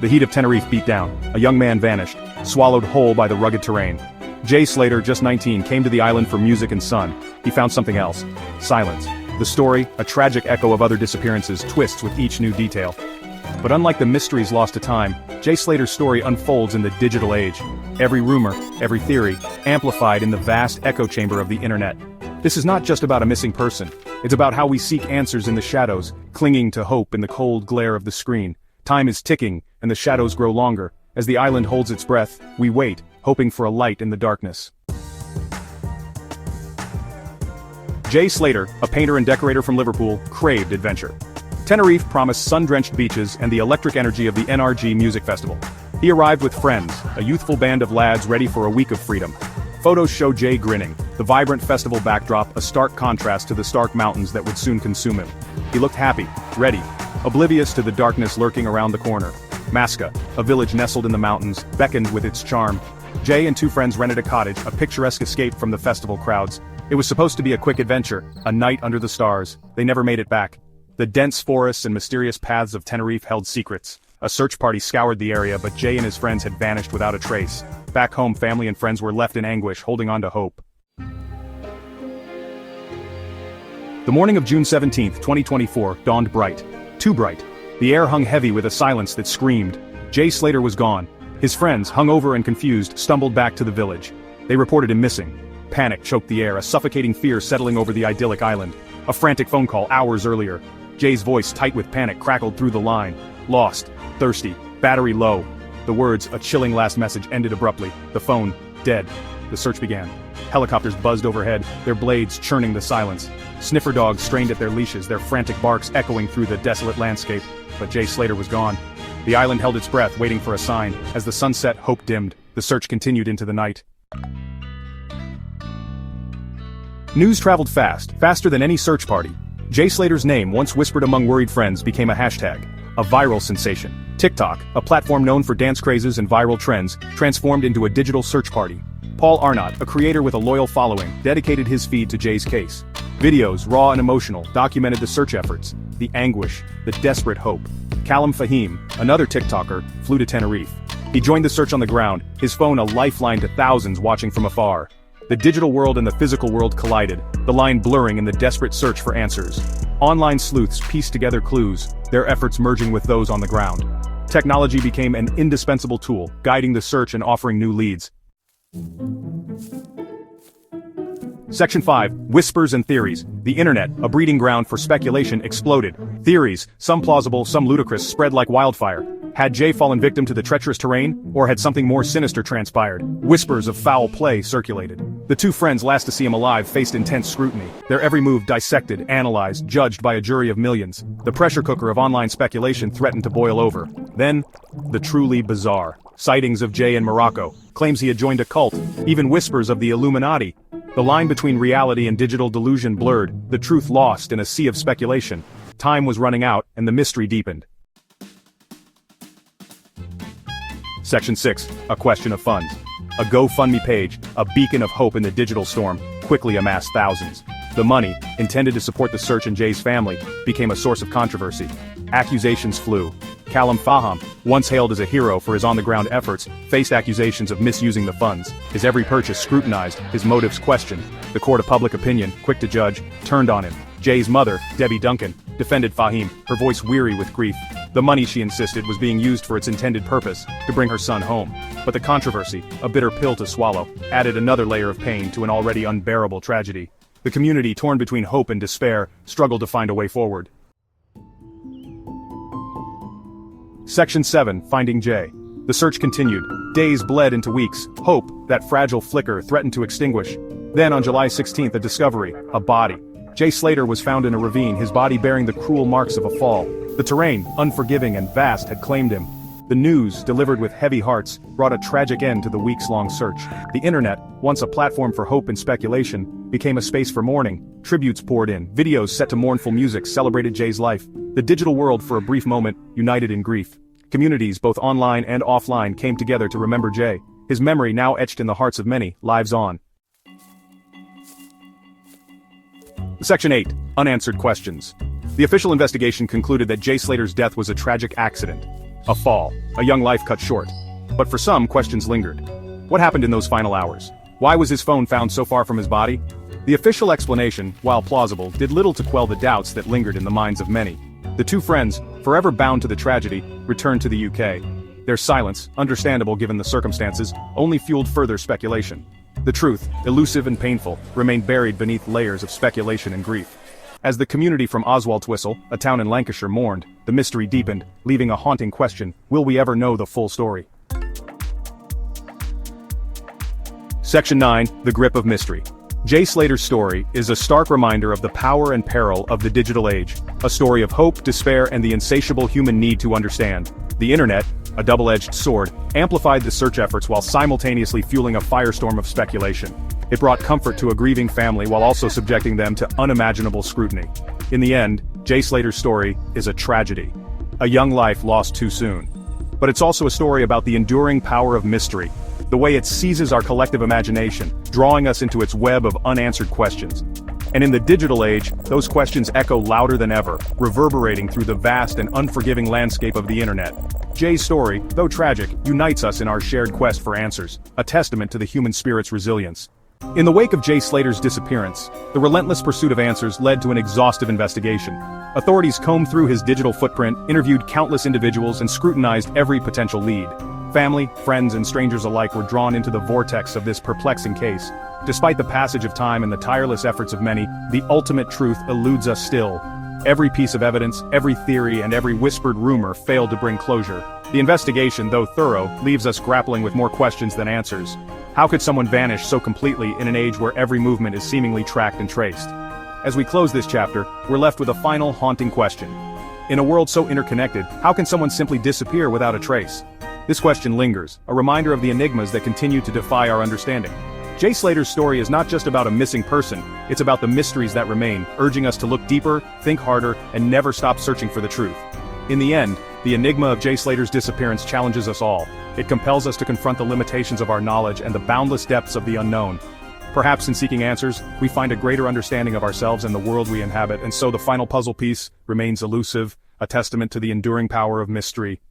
The heat of Tenerife beat down. A young man vanished, swallowed whole by the rugged terrain. Jay Slater, just 19, came to the island for music and sun. He found something else. Silence. The story, a tragic echo of other disappearances, twists with each new detail. But unlike the mysteries lost to time, Jay Slater's story unfolds in the digital age. Every rumor, every theory, amplified in the vast echo chamber of the internet. This is not just about a missing person. It's about how we seek answers in the shadows, clinging to hope in the cold glare of the screen. Time is ticking, and the shadows grow longer. As the island holds its breath, we wait, hoping for a light in the darkness. Jay Slater, a painter and decorator from Liverpool, craved adventure. Tenerife promised sun-drenched beaches and the electric energy of the NRG Music Festival. He arrived with friends, a youthful band of lads ready for a week of freedom. Photos show Jay grinning, the vibrant festival backdrop a stark contrast to the stark mountains that would soon consume him. He looked happy, ready, oblivious to the darkness lurking around the corner. Masca, a village nestled in the mountains, beckoned with its charm. Jay and two friends rented a cottage, a picturesque escape from the festival crowds. It was supposed to be a quick adventure, a night under the stars. They never made it back. The dense forests and mysterious paths of Tenerife held secrets. A search party scoured the area, but Jay and his friends had vanished without a trace. Back home, family and friends were left in anguish, holding on to hope. The morning of June 17, 2024, dawned bright. Too bright. The air hung heavy with a silence that screamed. Jay Slater was gone. His friends, hungover and confused, stumbled back to the village. They reported him missing. Panic choked the air, a suffocating fear settling over the idyllic island. A frantic phone call hours earlier. Jay's voice, tight with panic, crackled through the line. Lost. Thirsty. Battery low. The words, a chilling last message, ended abruptly. The phone, dead. The search began. Helicopters buzzed overhead, their blades churning the silence. Sniffer dogs strained at their leashes, their frantic barks echoing through the desolate landscape. But Jay Slater was gone. The island held its breath, waiting for a sign. As the sun set, hope dimmed. The search continued into the night. News traveled fast, faster than any search party. Jay Slater's name, once whispered among worried friends, became a hashtag. A viral sensation. TikTok, a platform known for dance crazes and viral trends, transformed into a digital search party. Paul Arnott, a creator with a loyal following, dedicated his feed to Jay's case. Videos, raw and emotional, documented the search efforts, the anguish, the desperate hope. Callum Fahim, another TikToker, flew to Tenerife. He joined the search on the ground, his phone a lifeline to thousands watching from afar. The digital world and the physical world collided, the line blurring in the desperate search for answers. Online sleuths pieced together clues, their efforts merging with those on the ground. Technology became an indispensable tool, guiding the search and offering new leads. Section 5, Whispers and Theories. The internet, a breeding ground for speculation, exploded. Theories, some plausible, some ludicrous, spread like wildfire. Had Jay fallen victim to the treacherous terrain, or had something more sinister transpired? Whispers of foul play circulated. The two friends last to see him alive faced intense scrutiny, their every move dissected, analyzed, judged by a jury of millions. The pressure cooker of online speculation threatened to boil over. Then, the truly bizarre. Sightings of Jay in Morocco, claims he had joined a cult, even whispers of the Illuminati. The line between reality and digital delusion blurred, the truth lost in a sea of speculation. Time was running out, and the mystery deepened. Section 6, A Question of Funds. A GoFundMe page, a beacon of hope in the digital storm, quickly amassed thousands. The money, intended to support the search and Jay's family, became a source of controversy. Accusations flew. Callum Fahim, once hailed as a hero for his on-the-ground efforts, faced accusations of misusing the funds. His every purchase scrutinized, his motives questioned. The court of public opinion, quick to judge, turned on him. Jay's mother, Debbie Duncan, defended Fahim, her voice weary with grief. The money, she insisted, was being used for its intended purpose, to bring her son home. But the controversy, a bitter pill to swallow, added another layer of pain to an already unbearable tragedy. The community, torn between hope and despair, struggled to find a way forward. Section 7, Finding Jay. The search continued. Days bled into weeks. Hope, that fragile flicker, threatened to extinguish. Then on July 16th, a discovery, a body. Jay Slater was found in a ravine, his body bearing the cruel marks of a fall. The terrain, unforgiving and vast, had claimed him. The news, delivered with heavy hearts, brought a tragic end to the weeks-long search. The internet, once a platform for hope and speculation, became a space for mourning. Tributes poured in, videos set to mournful music celebrated Jay's life. The digital world, for a brief moment, united in grief. Communities, both online and offline, came together to remember Jay. His memory, now etched in the hearts of many, lives on. Section 8, Unanswered Questions. The official investigation concluded that Jay Slater's death was a tragic accident. A fall, a young life cut short. But for some, questions lingered. What happened in those final hours? Why was his phone found so far from his body? The official explanation, while plausible, did little to quell the doubts that lingered in the minds of many. The two friends, forever bound to the tragedy, returned to the UK. Their silence, understandable given the circumstances, only fueled further speculation. The truth, elusive and painful, remained buried beneath layers of speculation and grief. As the community from Oswaldtwistle, a town in Lancashire, mourned, the mystery deepened, leaving a haunting question: will we ever know the full story? Section 9, The Grip of Mystery. Jay Slater's story is a stark reminder of the power and peril of the digital age, a story of hope, despair, and the insatiable human need to understand. The internet, a double-edged sword, amplified the search efforts while simultaneously fueling a firestorm of speculation. It brought comfort to a grieving family while also subjecting them to unimaginable scrutiny. In the end, Jay Slater's story is a tragedy. A young life lost too soon. But it's also a story about the enduring power of mystery, the way it seizes our collective imagination, drawing us into its web of unanswered questions. And in the digital age, those questions echo louder than ever, reverberating through the vast and unforgiving landscape of the internet. Jay's story, though tragic, unites us in our shared quest for answers, a testament to the human spirit's resilience. In the wake of Jay Slater's disappearance, the relentless pursuit of answers led to an exhaustive investigation. Authorities combed through his digital footprint, interviewed countless individuals, and scrutinized every potential lead. Family, friends, and strangers alike were drawn into the vortex of this perplexing case. Despite the passage of time and the tireless efforts of many, the ultimate truth eludes us still. Every piece of evidence, every theory, and every whispered rumor failed to bring closure. The investigation, though thorough, leaves us grappling with more questions than answers. How could someone vanish so completely in an age where every movement is seemingly tracked and traced? As we close this chapter, we're left with a final haunting question. In a world so interconnected, how can someone simply disappear without a trace? This question lingers, a reminder of the enigmas that continue to defy our understanding. Jay Slater's story is not just about a missing person, it's about the mysteries that remain, urging us to look deeper, think harder, and never stop searching for the truth. In the end, the enigma of Jay Slater's disappearance challenges us all. It compels us to confront the limitations of our knowledge and the boundless depths of the unknown. Perhaps in seeking answers, we find a greater understanding of ourselves and the world we inhabit, and so the final puzzle piece remains elusive, a testament to the enduring power of mystery.